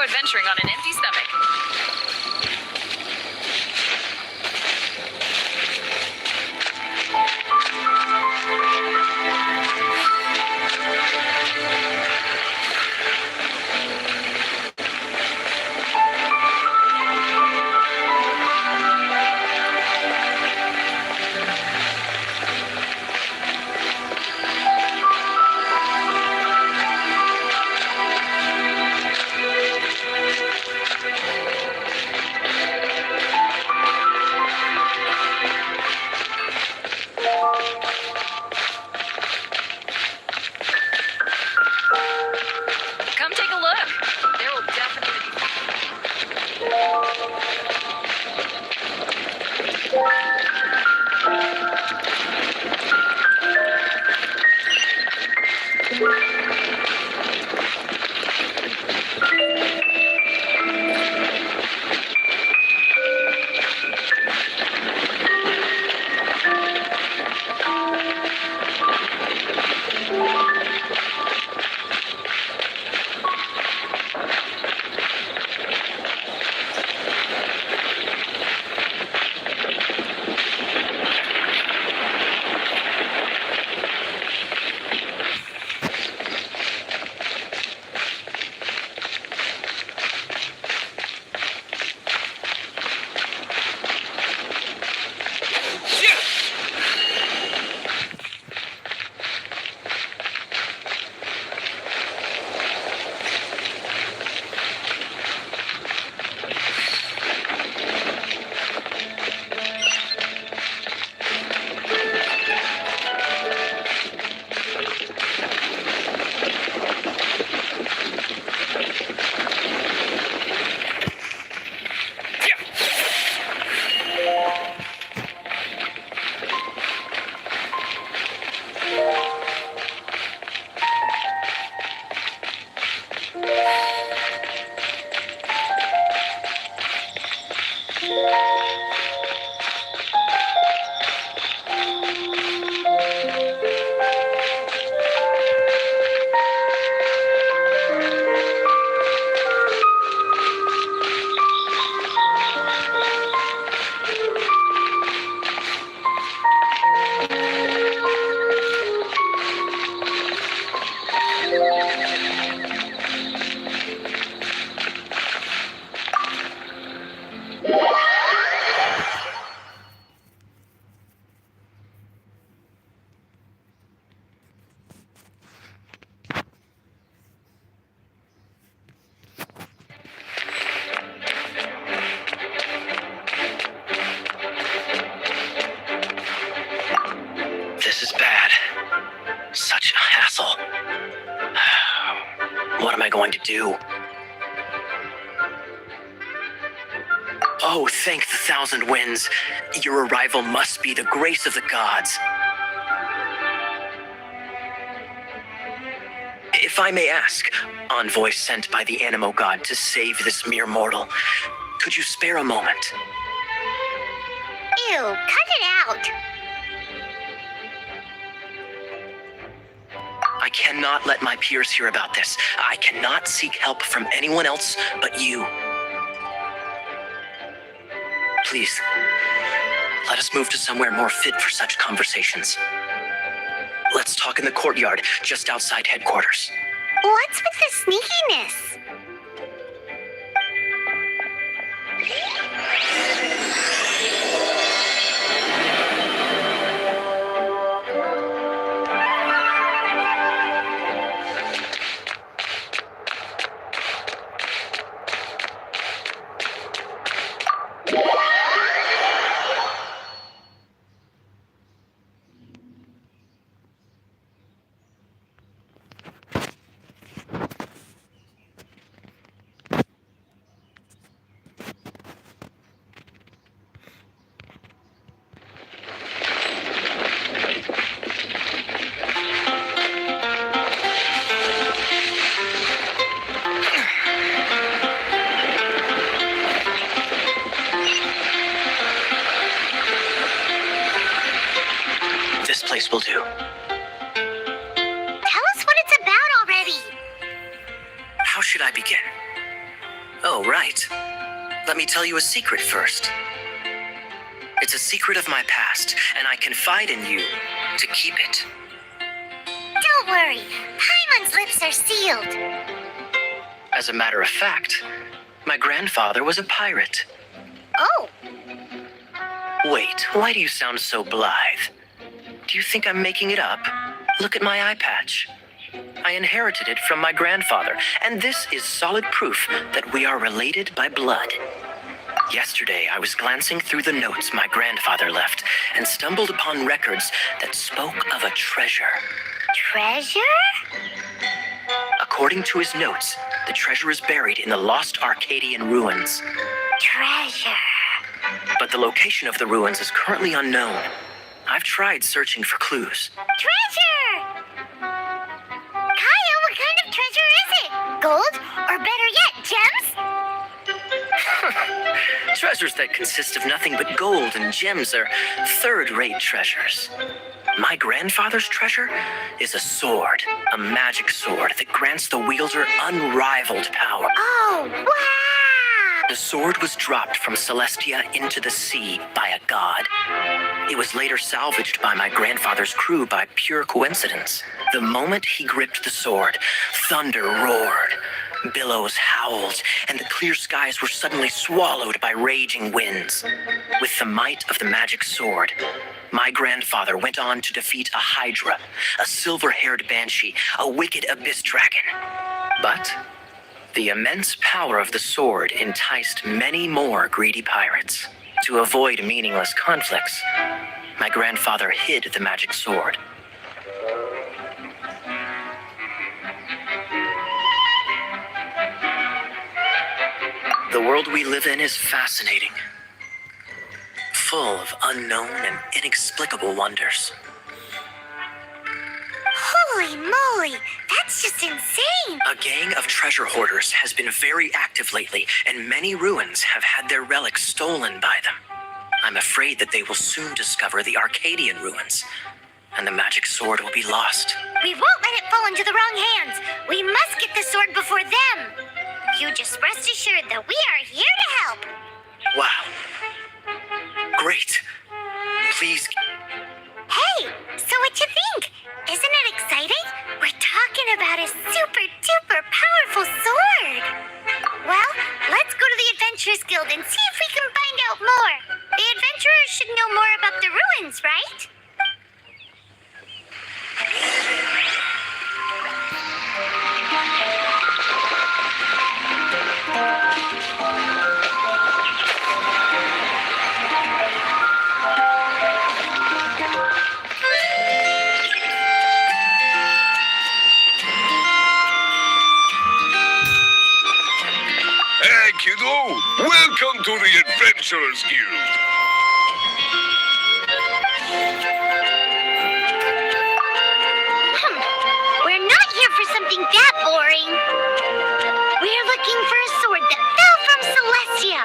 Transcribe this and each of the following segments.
adventuring on an empty stomach. Come take a look. There will definitely This is bad. Such a hassle. What am I going to do? Oh, thank the thousand winds. Your arrival must be the grace of the gods. If I may ask, envoy sent by the Animo god to save this mere mortal, could you spare a moment? Ew, cut it out. I cannot let my peers hear about this. I cannot seek help from anyone else but you. Please, let us move to somewhere more fit for such conversations. Let's talk in the courtyard, just outside headquarters. What's with the sneakiness? This will do. Tell us what it's about already. How should I begin? Oh, right. Let me tell you a secret first. It's a secret of my past, and I confide in you to keep it. Don't worry. Paimon's lips are sealed. As a matter of fact, my grandfather was a pirate. Oh, Wait, why do you sound so blithe? Do you think I'm making it up? Look at my eye patch. I inherited it from my grandfather, and this is solid proof that we are related by blood. Yesterday, I was glancing through the notes my grandfather left and stumbled upon records that spoke of a treasure. treasure? According to his notes, the treasure is buried in the lost Arcadian ruins. Treasure. But the location of the ruins is currently unknown. I've tried searching for clues. Treasure! Kaya, what kind of treasure is it? Gold? Or better yet, gems? Treasures that consist of nothing but gold and gems are third-rate treasures. My grandfather's treasure is a sword, a magic sword that grants the wielder unrivaled power. Oh, wow! The sword was dropped from Celestia into the sea by a god. It was later salvaged by my grandfather's crew by pure coincidence. The moment he gripped the sword, thunder roared, billows howled, and the clear skies were suddenly swallowed by raging winds. With the might of the magic sword, my grandfather went on to defeat a hydra, a silver-haired banshee, a wicked abyss dragon. But the immense power of the sword enticed many more greedy pirates. To avoid meaningless conflicts, my grandfather hid the magic sword. The world we live in is fascinating, full of unknown and inexplicable wonders. Holy moly, that's just insane! A gang of treasure hoarders has been very active lately, and many ruins have had their relics stolen by them. I'm afraid that they will soon discover the Arcadian ruins, and the magic sword will be lost. We won't let it fall into the wrong hands. We must get the sword before them. You just rest assured that we are here to help. Wow. Great. Please. Hey, so what you think? Isn't it exciting? We're talking about a super duper powerful sword. Well, let's go to the Adventurers Guild and see if we can find out more. The adventurers should know more about the ruins, right? Hey, kiddo! Welcome to the Adventurers Guild! We're not here for something that boring. We're looking for a sword that fell from Celestia.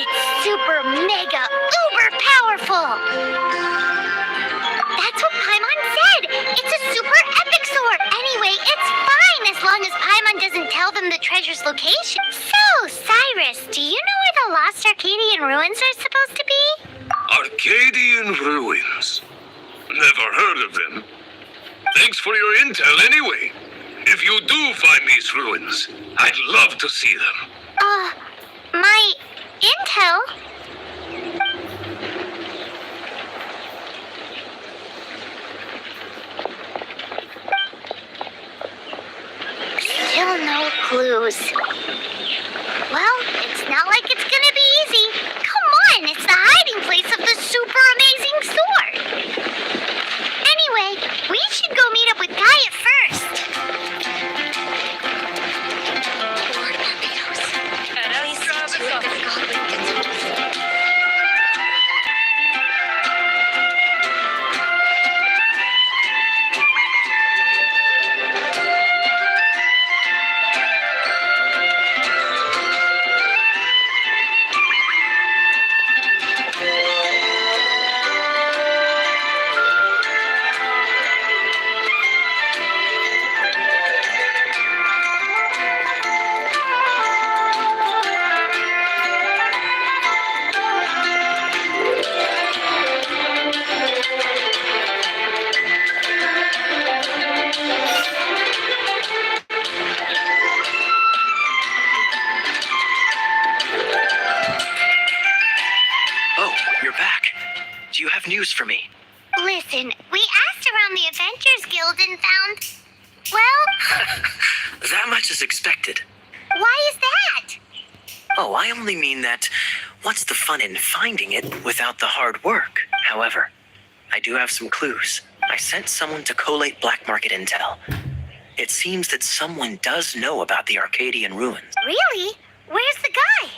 It's super mega uber powerful. That's what Paimon said. It's a super epic sword. Anyway, it's fine as long as Paimon doesn't tell them the treasure's location. So, Cyrus, do you know where the lost Arcadian ruins are supposed to be? Arcadian ruins. Never heard of them. Thanks for your intel anyway. If you do find these ruins, I'd love to see them. My intel? Still no clues. Well, it's not like it's gonna be easy. Come on, it's the hiding place of the super amazing sword. Anyway, we should go meet up with Gaia first. you have news for me? Listen, we asked around the Adventures Guild and found... Well, That much is expected. why is that? Oh, I only mean that what's the fun in finding it without the hard work? However, I do have some clues. I sent someone to collate black market intel. It seems that someone does know about the Arcadian ruins. Really? Where's the guy?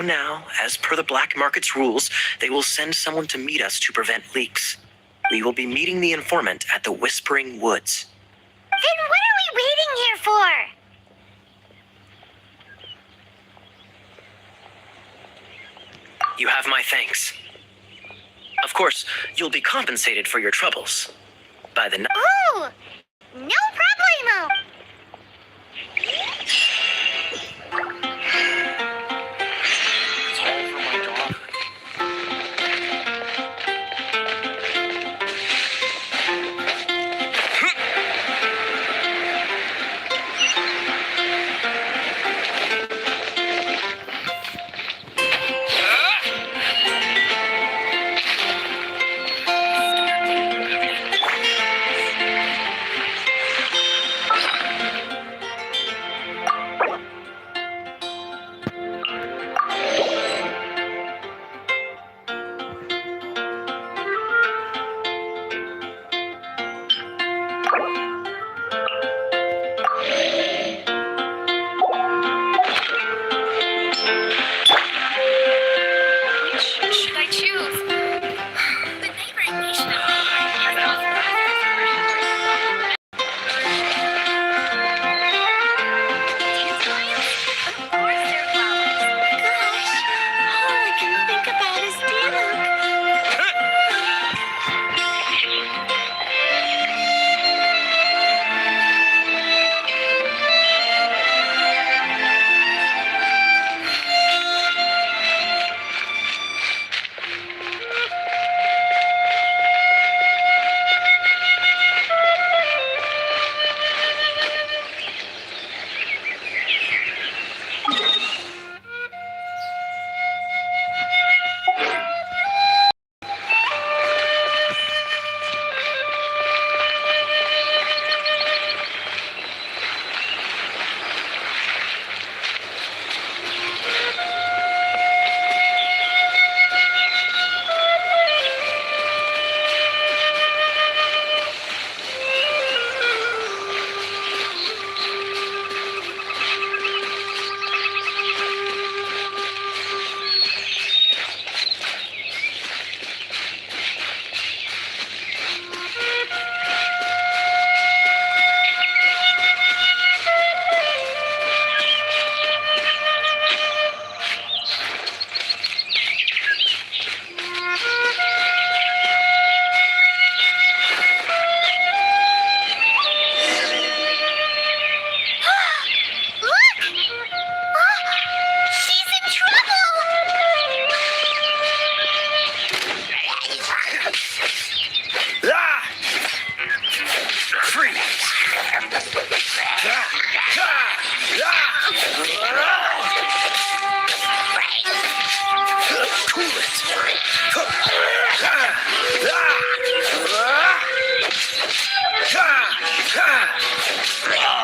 Now, as per the black market's rules, they will send someone to meet us to prevent leaks. We will be meeting the informant at the Whispering Woods. Then what are we waiting here for? You have my thanks. Of course, you'll be compensated for your troubles. By the Oh, no problemo. It's all for my daughter. Which should I choose? The neighboring nation of Of course they're flowers. Gosh, all I can think about is Diluc. Look! She's in trouble! Ah! Freeze! Ah! Cool it!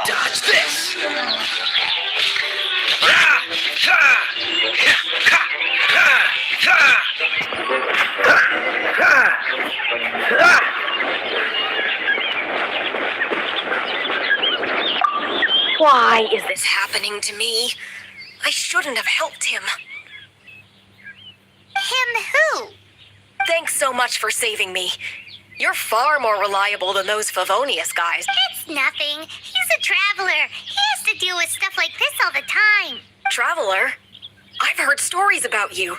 Dodge this! Why is this happening to me? I shouldn't have helped him. Him who? Thanks so much for saving me. You're far more reliable than those Favonius guys. It's nothing. He's a traveler. He has to deal with stuff like this all the time. Traveler? I've heard stories about you.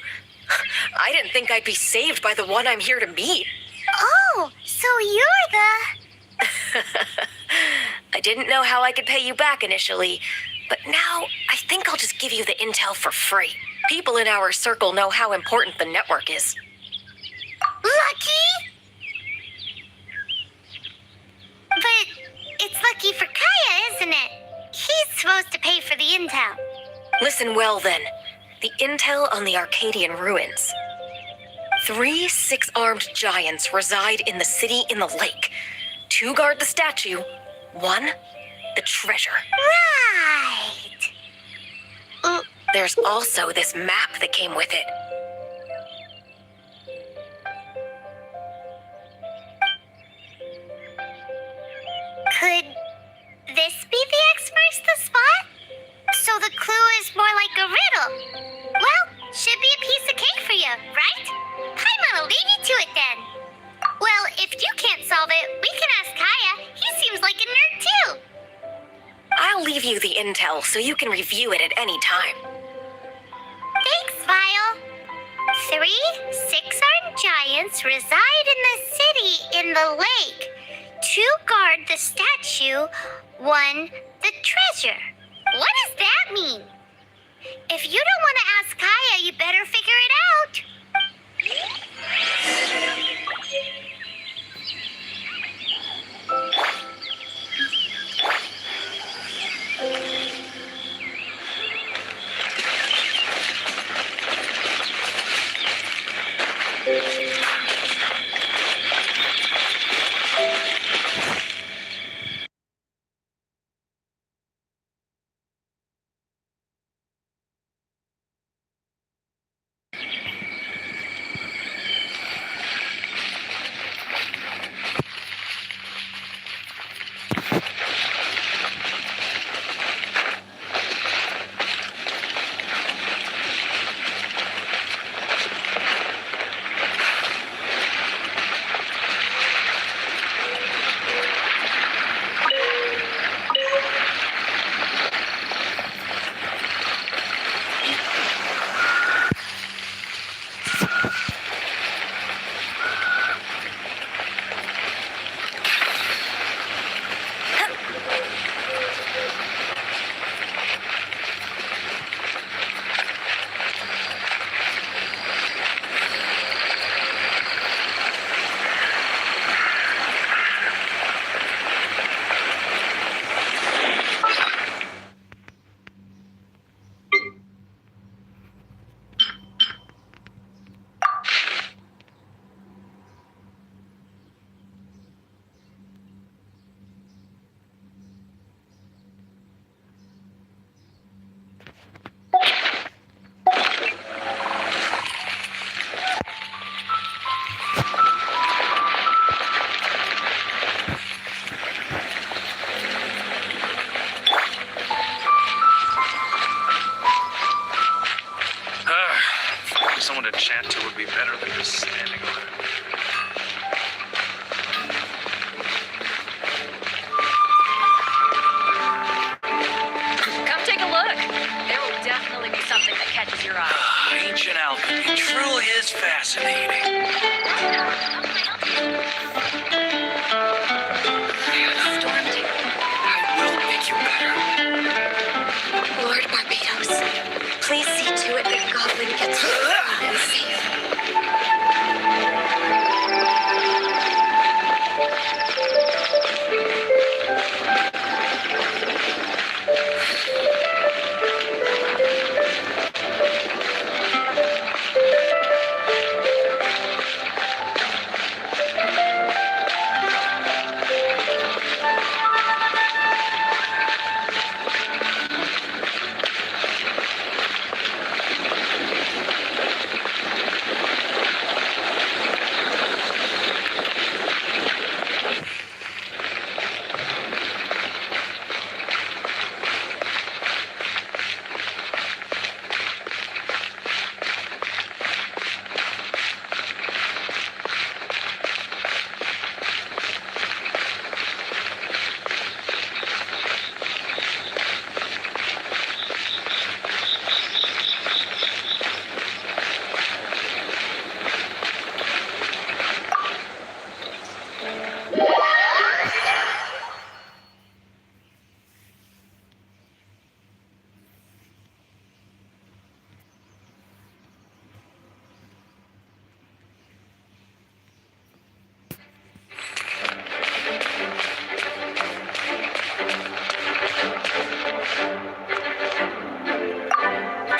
I didn't think I'd be saved by the one I'm here to meet. Oh, so you're the... I didn't know how I could pay you back initially, but now I think I'll just give you the intel for free. People in our circle know how important the network is. Lucky? But it's lucky for Kaya, isn't it? He's supposed to pay for the intel. Listen well then. The intel on the Arcadian ruins. 3 six-armed giants reside in the city in the lake. 2 guard the statue, 1 the treasure. Right. There's also this map that came with it. Could this be the X marks the spot? So the clue is more like a riddle. Well, should be a piece of cake for you, right? Paimon'll leave you to it then. Well, if you can't solve it, we can ask Kaya. He seems like a nerd too. I'll leave you the intel so you can review it at any time. Thanks, Vile. 3 six-armed giants reside in the city in the lake. 2 guard the statue, 1 the treasure. What does that mean? If you don't want to ask Kaya, you better figure it out. Someone to chat to would be better than just standing on it. Come take a look. There will definitely be something that catches your eye. Ancient alchemy truly is fascinating. Stormed it. I will make you better. Lord Barbados, please see to it that Goblin gets free and safe.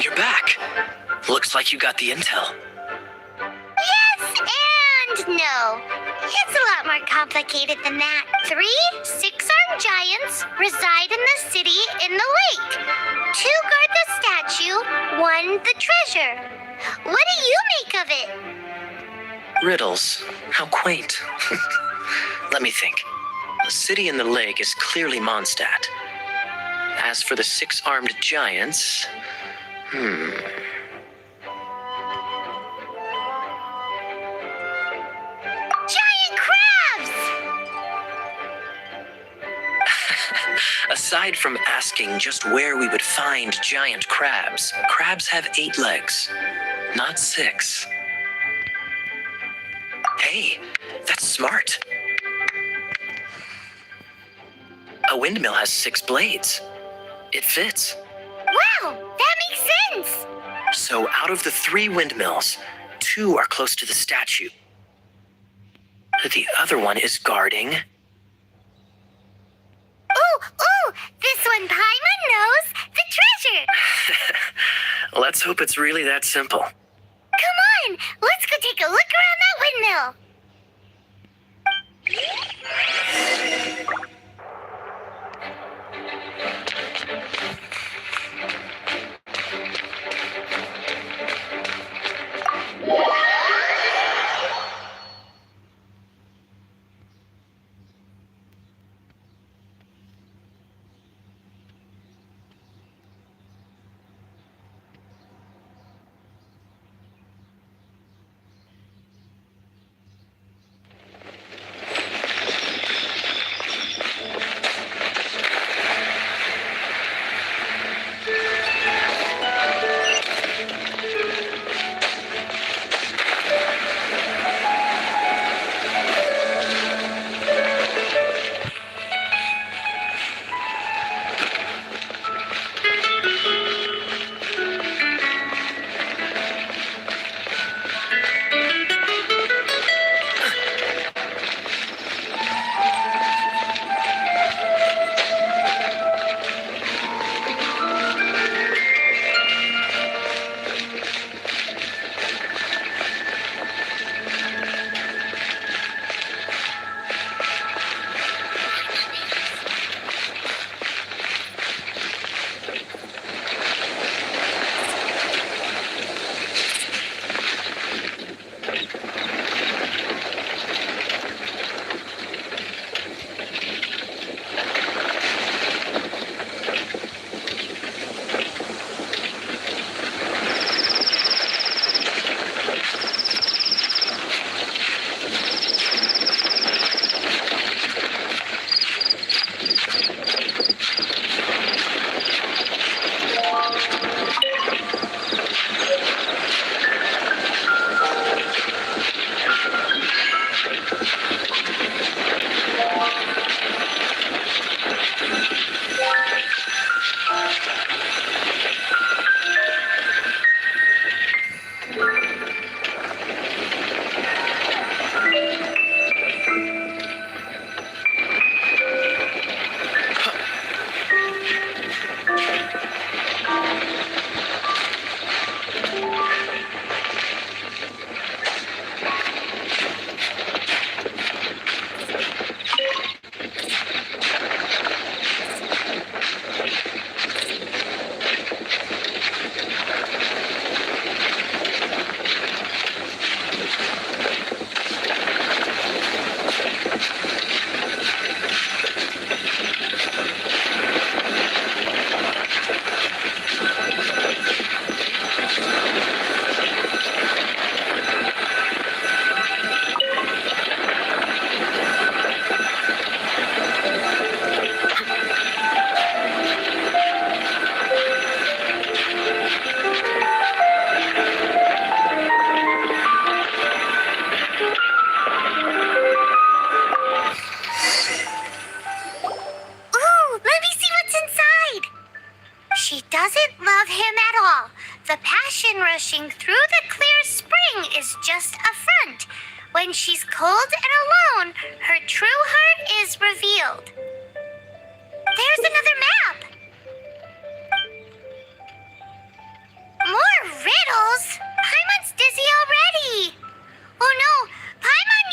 You're back. Looks like you got the intel. Yes, No, it's a lot more complicated than that. 3 six-armed giants reside in the city in the lake. 2 guard the statue, 1 the treasure. What do you make of it? Riddles. How quaint. Let me think. The city in the lake is clearly Mondstadt. As for the 6-armed giants, Giant crabs! Aside from asking just where we would find giant crabs, crabs have 8 legs, not 6. Hey, that's smart. A windmill has 6 blades. It fits. Wow, that makes sense! So out of the 3 windmills, 2 are close to the statue. The other one is guarding. Ooh, this one Paimon knows the treasure! Let's hope it's really that simple. Come on, let's go take a look around that windmill. rushing through the clear spring is just a front. When she's cold and alone, her true heart is revealed. There's another map. More riddles? Paimon's dizzy already. Oh no, Paimon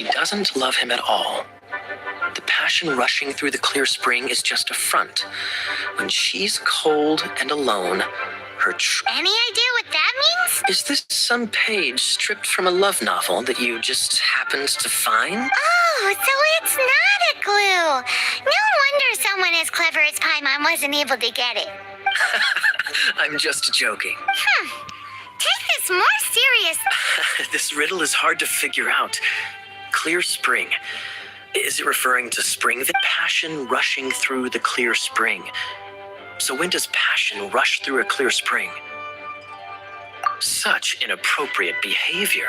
She doesn't love him at all. The passion rushing through the clear spring is just a front. When she's cold and alone, her Any idea what that means? Is this some page stripped from a love novel that you just happened to find? Oh, so it's not a clue. No wonder someone as clever as Paimon wasn't able to get it. I'm just joking. Take this more serious. This riddle is hard to figure out. Clear spring. Is it referring to spring? The passion rushing through the clear spring. So when does passion rush through a clear spring? Such inappropriate behavior.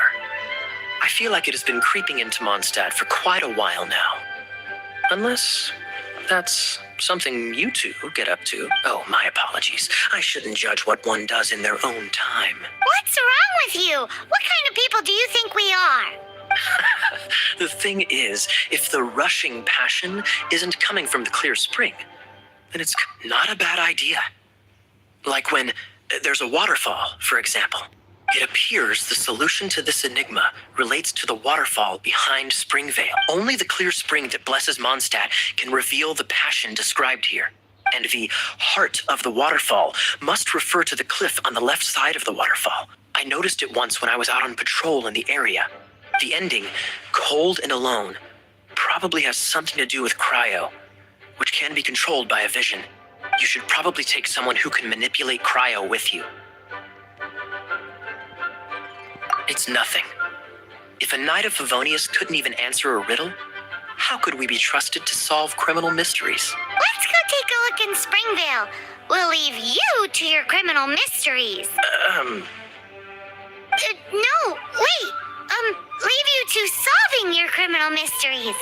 I feel like it has been creeping into Mondstadt for quite a while now. Unless that's something you two get up to. Oh, my apologies. I shouldn't judge what one does in their own time. What's wrong with you? What kind of people do you think we are? The thing is, if the rushing passion isn't coming from the clear spring, then it's not a bad idea. Like when there's a waterfall, for example. It appears the solution to this enigma relates to the waterfall behind Springvale. Only the clear spring that blesses Mondstadt can reveal the passion described here. And the heart of the waterfall must refer to the cliff on the left side of the waterfall. I noticed it once when I was out on patrol in the area. The ending, cold and alone, probably has something to do with cryo, which can be controlled by a vision. You should probably take someone who can manipulate cryo with you. It's nothing. If a Knight of Favonius couldn't even answer a riddle, how could we be trusted to solve criminal mysteries? Let's go take a look in Springvale. We'll leave you to your criminal mysteries. No, wait. Leave you to solving your criminal mysteries.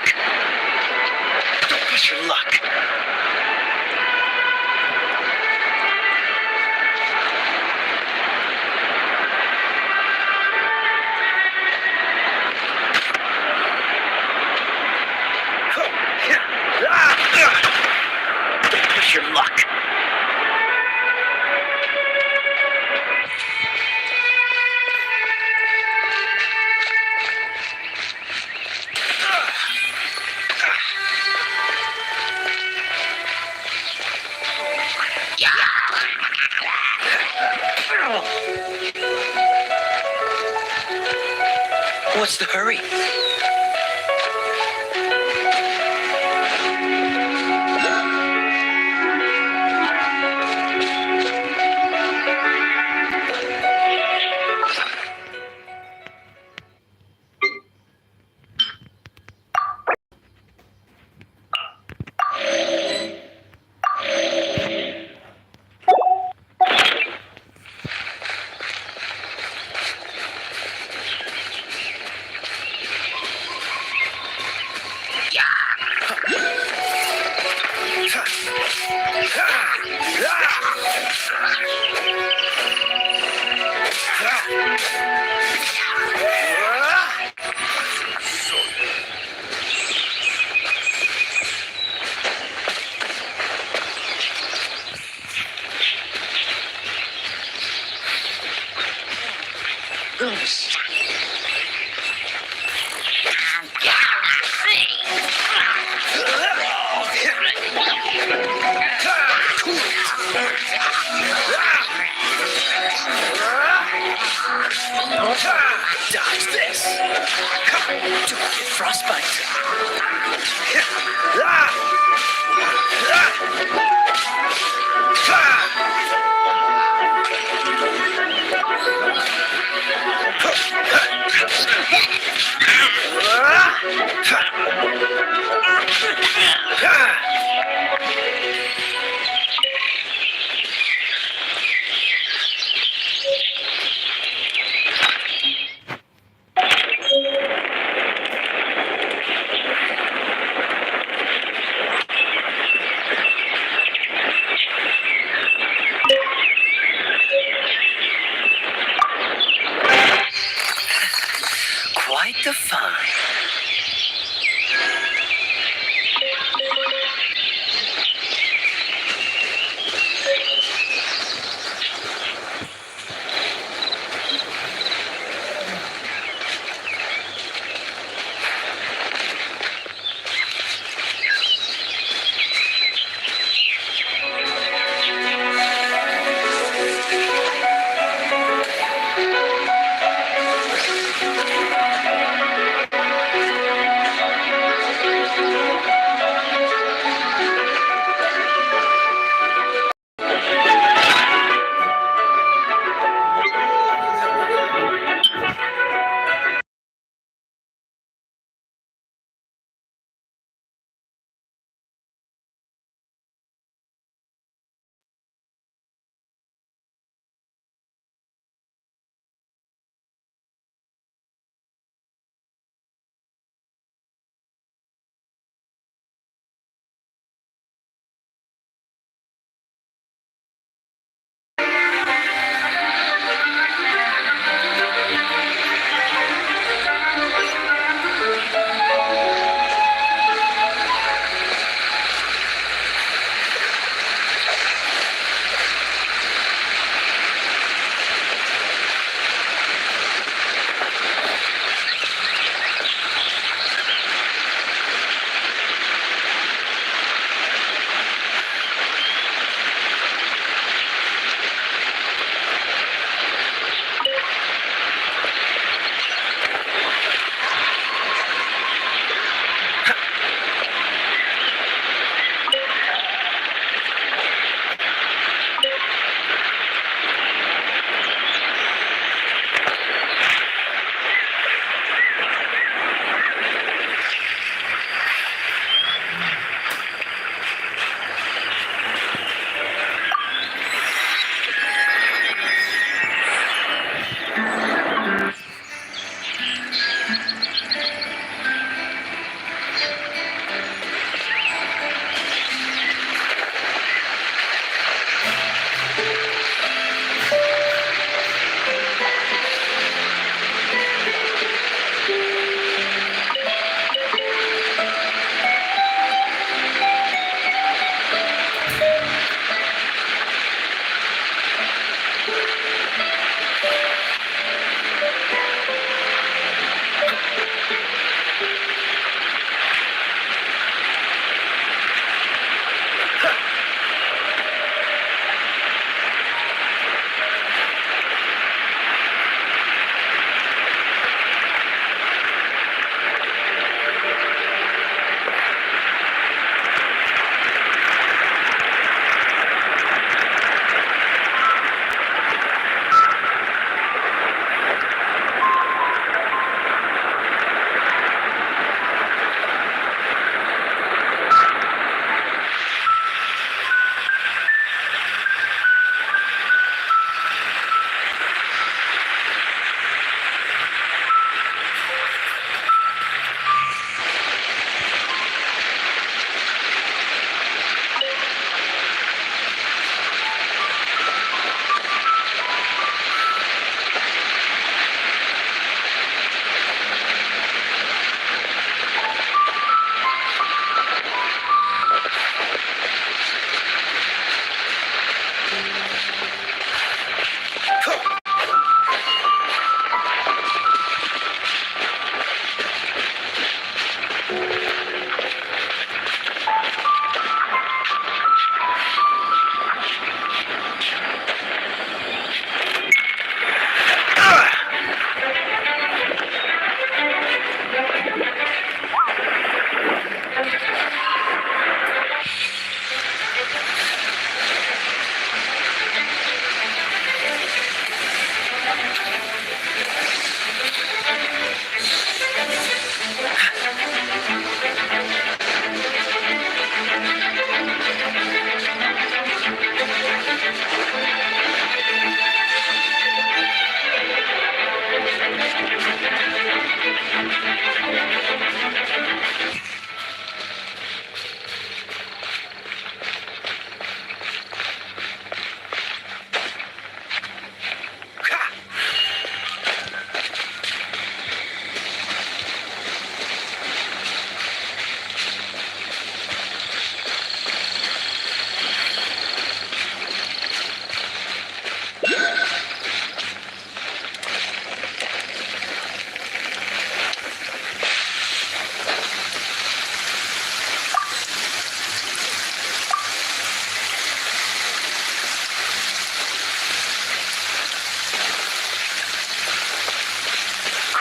luck. Don't push your luck. Don't push your luck. What's the hurry? Dodge this. Don't get frostbite. Quite the find.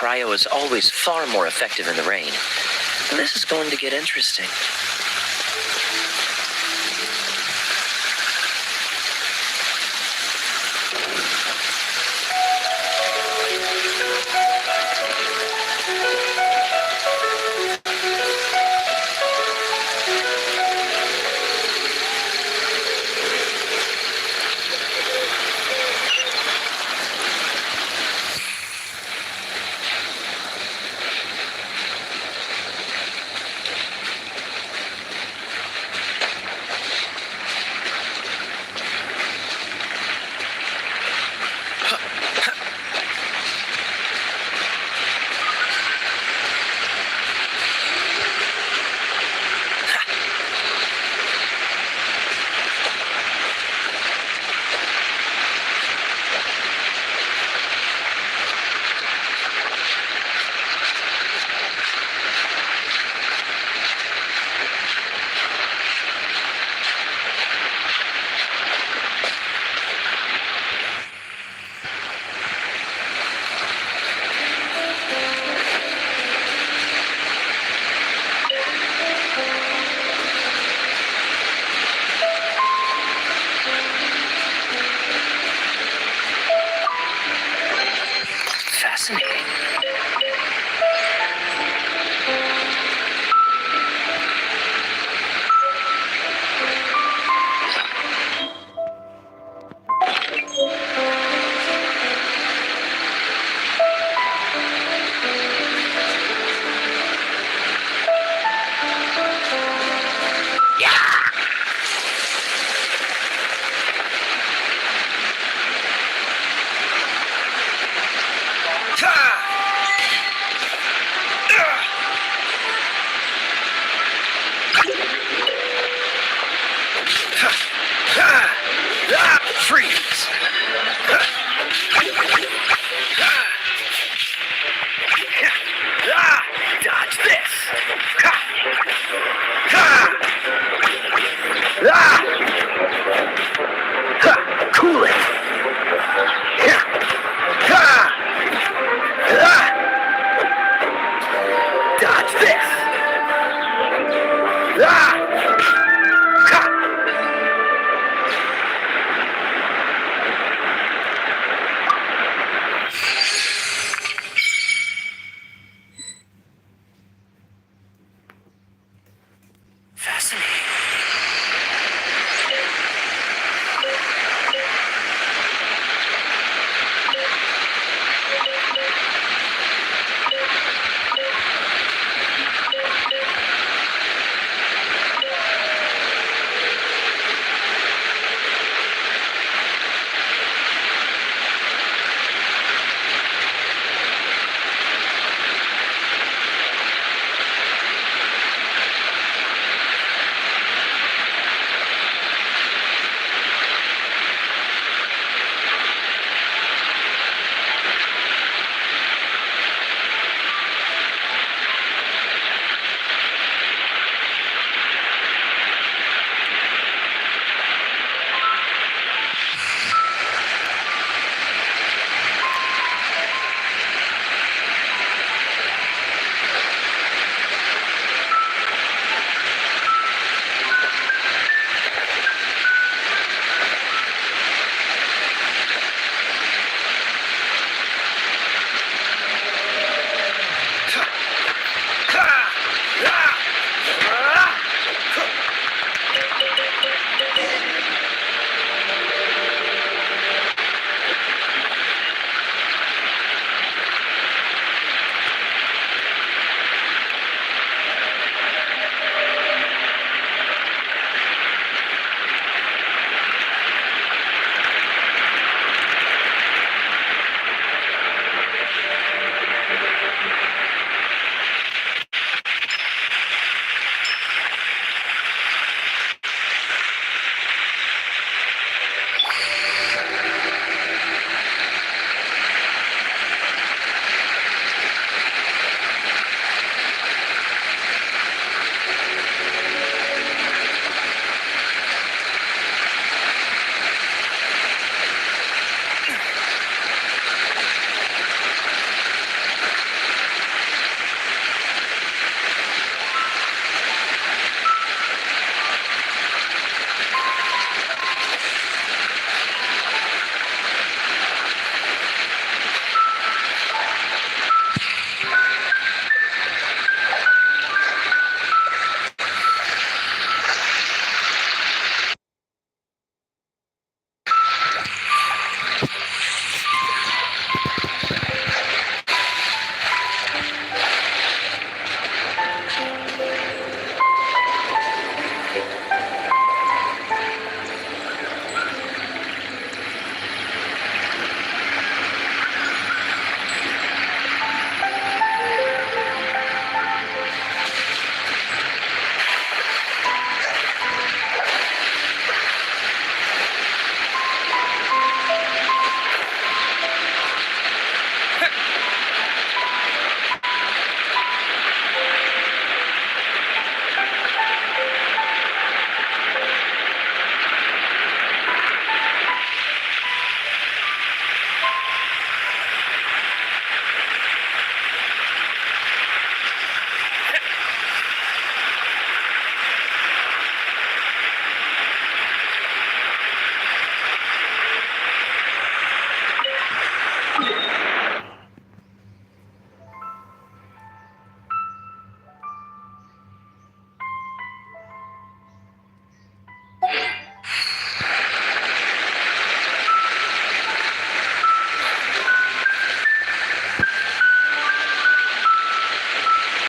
cryo is always far more effective in the rain. This is going to get interesting. Fascinating. Ha!